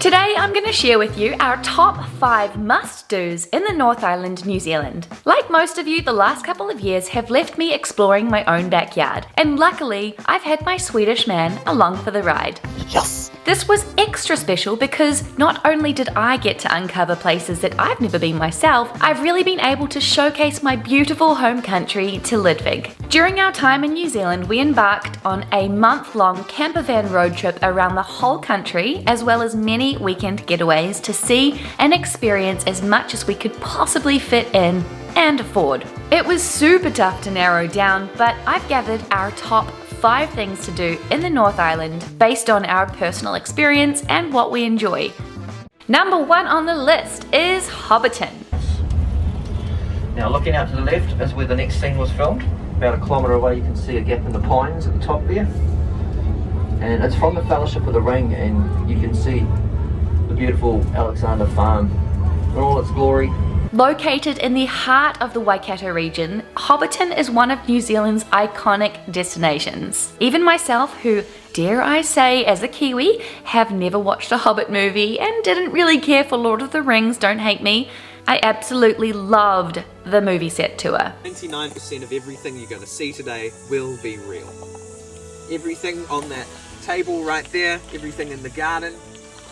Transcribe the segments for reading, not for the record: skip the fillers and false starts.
Today I'm going to share with you our top 5 must-dos in the North Island, New Zealand. Like most of you, the last couple of years have left me exploring my own backyard, and luckily I've had my Swedish man along for the ride. Yes! This was extra special because not only did I get to uncover places that I've never been myself, I've really been able to showcase my beautiful home country to Ludvig. During our time in New Zealand, we embarked on a month-long camper van road trip around the whole country, as well as many weekend getaways to see and experience as much as we could possibly fit in and afford. It was super tough to narrow down, but I've gathered our top 5 things to do in the North Island based on our personal experience and what we enjoy. Number 1 on the list is Hobbiton. Now looking out to the left is where the next scene was filmed. About a kilometre away you can see a gap in the pines at the top there. And it's from the Fellowship of the Ring, and you can see the beautiful Alexander Farm in all its glory. Located in the heart of the Waikato region, Hobbiton is one of New Zealand's iconic destinations. Even myself, who, dare I say as a Kiwi, have never watched a Hobbit movie and didn't really care for Lord of the Rings, don't hate me, I absolutely loved the movie set tour. 99% of everything you're going to see today will be real. Everything on that table right there, everything in the garden,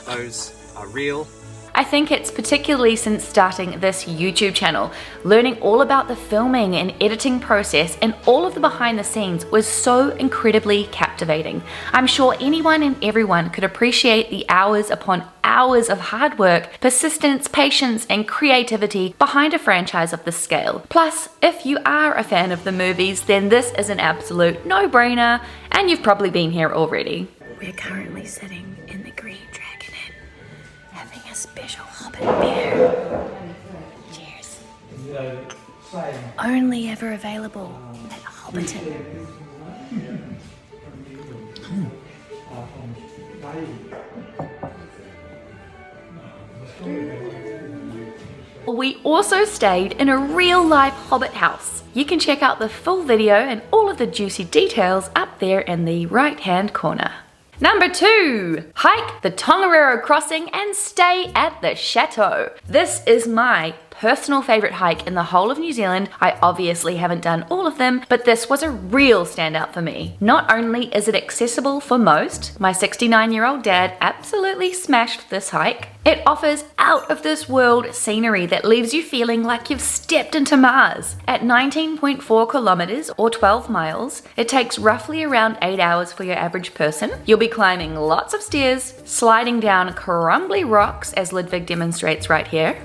those are real. I think it's particularly since starting this YouTube channel, learning all about the filming and editing process and all of the behind the scenes was so incredibly captivating. I'm sure anyone and everyone could appreciate the hours upon hours of hard work, persistence, patience, and creativity behind a franchise of this scale. Plus, if you are a fan of the movies, then this is an absolute no-brainer, and you've probably been here already. We're currently sitting in the Green Dragon Inn, having a special Hobbit beer. Cheers. Only ever available at Hobbiton. We also stayed in a real-life Hobbit house. You can check out the full video and all of the juicy details up there in the right-hand corner. Number 2, hike the TONGARIRO crossing and stay at the CHATEAU. This is my personal favorite hike in the whole of New Zealand. I obviously haven't done all of them, but this was a real standout for me. Not only is it accessible for most, my 69-year-old dad absolutely smashed this hike. It offers out of this world scenery that leaves you feeling like you've stepped into Mars. At 19.4 kilometers or 12 miles, it takes roughly around 8 hours for your average person. You'll be climbing lots of stairs, sliding down crumbly rocks as Ludvig demonstrates right here.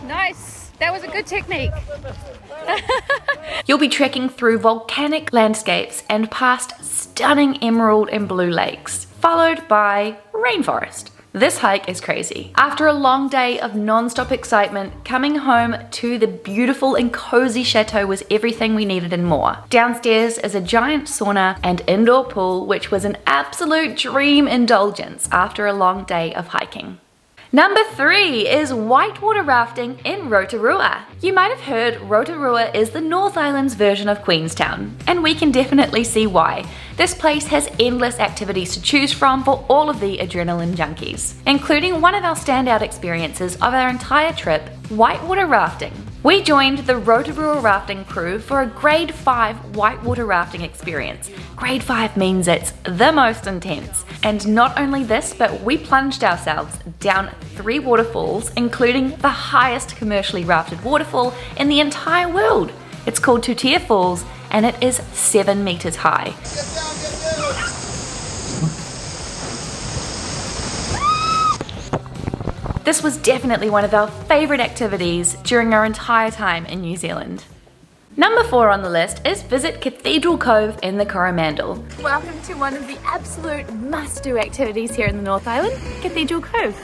Nice, that was a good technique. You'll be trekking through volcanic landscapes and past stunning emerald and blue lakes, followed by rainforest. This hike is crazy. After a long day of non-stop excitement, coming home to the beautiful and cozy chateau was everything we needed and more. Downstairs is a giant sauna and indoor pool, which was an absolute dream indulgence after a long day of hiking. Number 3 is whitewater rafting in Rotorua. You might have heard Rotorua is the North Island's version of Queenstown, and we can definitely see why. This place has endless activities to choose from for all of the adrenaline junkies, including one of our standout experiences of our entire trip, whitewater rafting. We joined the Rotorua rafting crew for a grade 5 whitewater rafting experience. Grade 5 means it's the most intense. And not only this, but we plunged ourselves down 3 waterfalls, including the highest commercially rafted waterfall in the entire world. It's called CHATEAU Falls, and it is 7 meters high. This was definitely one of our favourite activities during our entire time in New Zealand. Number 4 on the list is visit Cathedral Cove in the Coromandel. Welcome to one of the absolute must-do activities here in the North Island, Cathedral Cove.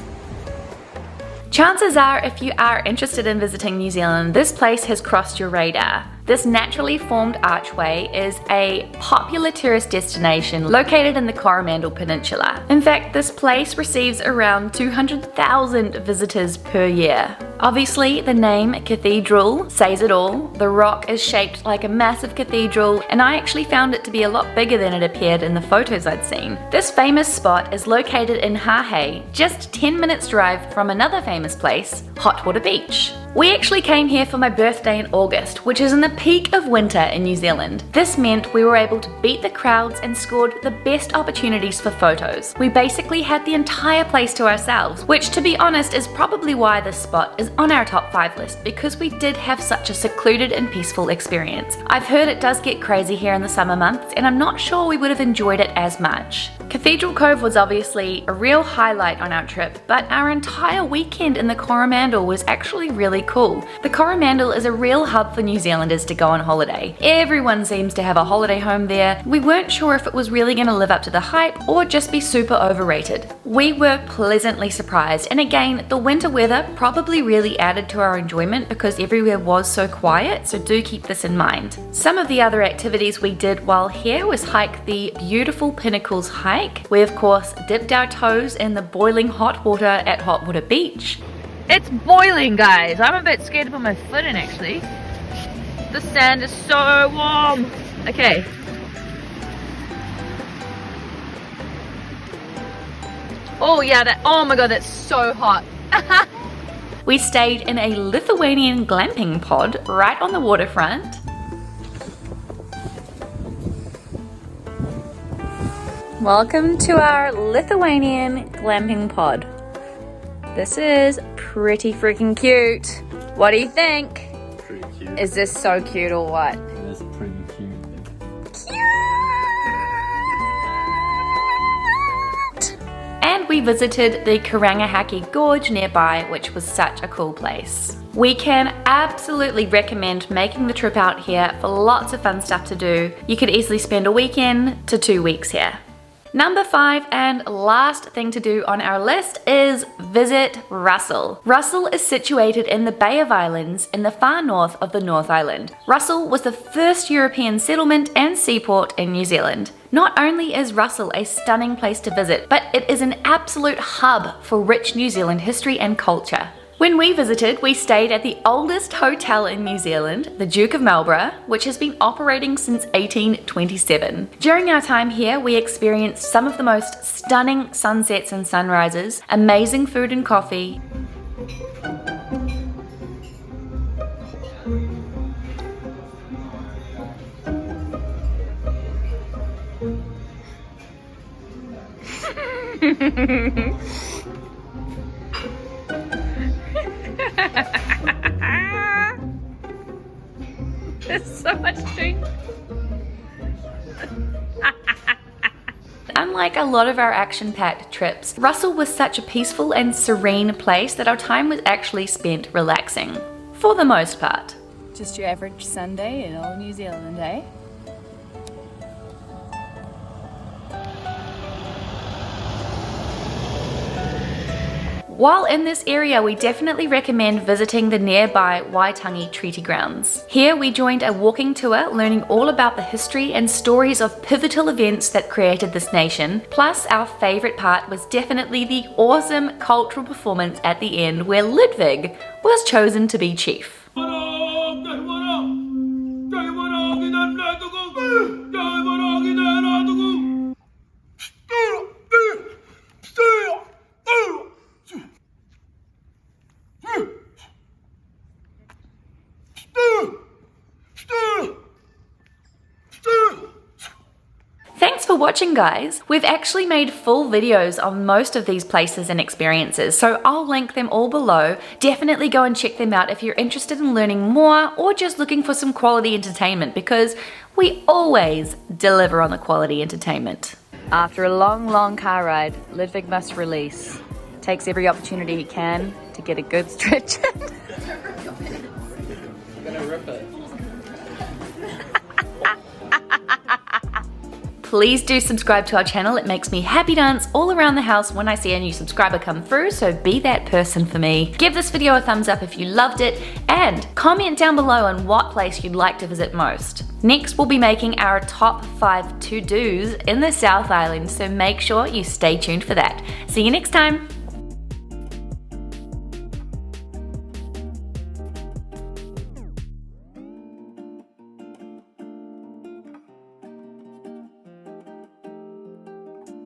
Chances are, if you are interested in visiting New Zealand, this place has crossed your radar. This naturally formed archway is a popular tourist destination located in the Coromandel Peninsula. In fact, this place receives around 200,000 visitors per year. Obviously, the name Cathedral says it all. The rock is shaped like a massive cathedral, and I actually found it to be a lot bigger than it appeared in the photos I'd seen. This famous spot is located in Hahei, just 10 minutes drive from another famous place, Whitewater Beach. We actually came here for my birthday in August, which is in the peak of winter in New Zealand. This meant we were able to beat the crowds and scored the best opportunities for photos. We basically had the entire place to ourselves, which to be honest is probably why this spot is on our top 5 list, because we did have such a secluded and peaceful experience. I've heard it does get crazy here in the summer months, and I'm not sure we would have enjoyed it as much. Cathedral Cove was obviously a real highlight on our trip, but our entire weekend in the Coromandel was actually really cool. The Coromandel is a real hub for New Zealanders to go on holiday. Everyone seems to have a holiday home there. We weren't sure if it was really going to live up to the hype or just be super overrated. We were pleasantly surprised, and again, the winter weather probably really added to our enjoyment because everywhere was so quiet, so do keep this in mind. Some of the other activities we did while here was hike the beautiful Pinnacles hike. We of course dipped our toes in the boiling hot water at Whitewater Beach. It's boiling, guys. I'm a bit scared to put my foot in actually. The sand is so warm. Okay. Oh yeah, oh my god, that's so hot. We stayed in a Lithuanian glamping pod right on the waterfront. Welcome to our Lithuanian glamping pod. This is pretty freaking cute. What do you think? Pretty cute. Is this so cute or what? It is pretty cute. And we visited the Karangahake Gorge nearby, which was such a cool place. We can absolutely recommend making the trip out here for lots of fun stuff to do. You could easily spend a weekend to 2 weeks here. Number 5 and last thing to do on our list is visit Russell. Russell is situated in the Bay of Islands in the far north of the North Island. Russell was the first European settlement and seaport in New Zealand. Not only is Russell a stunning place to visit, but it is an absolute hub for rich New Zealand history and culture. When we visited, we stayed at the oldest hotel in New Zealand, the Duke of Marlborough, which has been operating since 1827. During our time here, we experienced some of the most stunning sunsets and sunrises, amazing food and coffee, There's so much drink. Unlike a lot of our action-packed trips, Russell was such a peaceful and serene place that our time was actually spent relaxing, for the most part. Just your average Sunday in old New Zealand, eh? While in this area, we definitely recommend visiting the nearby Waitangi Treaty Grounds. Here we joined a walking tour learning all about the history and stories of pivotal events that created this nation. Plus, our favourite part was definitely the awesome cultural performance at the end where Ludvig was chosen to be chief. Thanks for watching, guys. We've actually made full videos on most of these places and experiences, so I'll link them all below. Definitely go and check them out if you're interested in learning more or just looking for some quality entertainment, because we always deliver on the quality entertainment. After a long car ride, Ludvig must release. Takes every opportunity he can to get a good stretch in. I'm gonna rip it. please do subscribe to our channel. It makes me happy dance all around the house when I see a new subscriber come through, so be that person for me. Give this video a thumbs up if you loved it, and comment down below on what place you'd like to visit most. Next, we'll be making our top 5 to-dos in the South Island, so make sure you stay tuned for that. See you next time.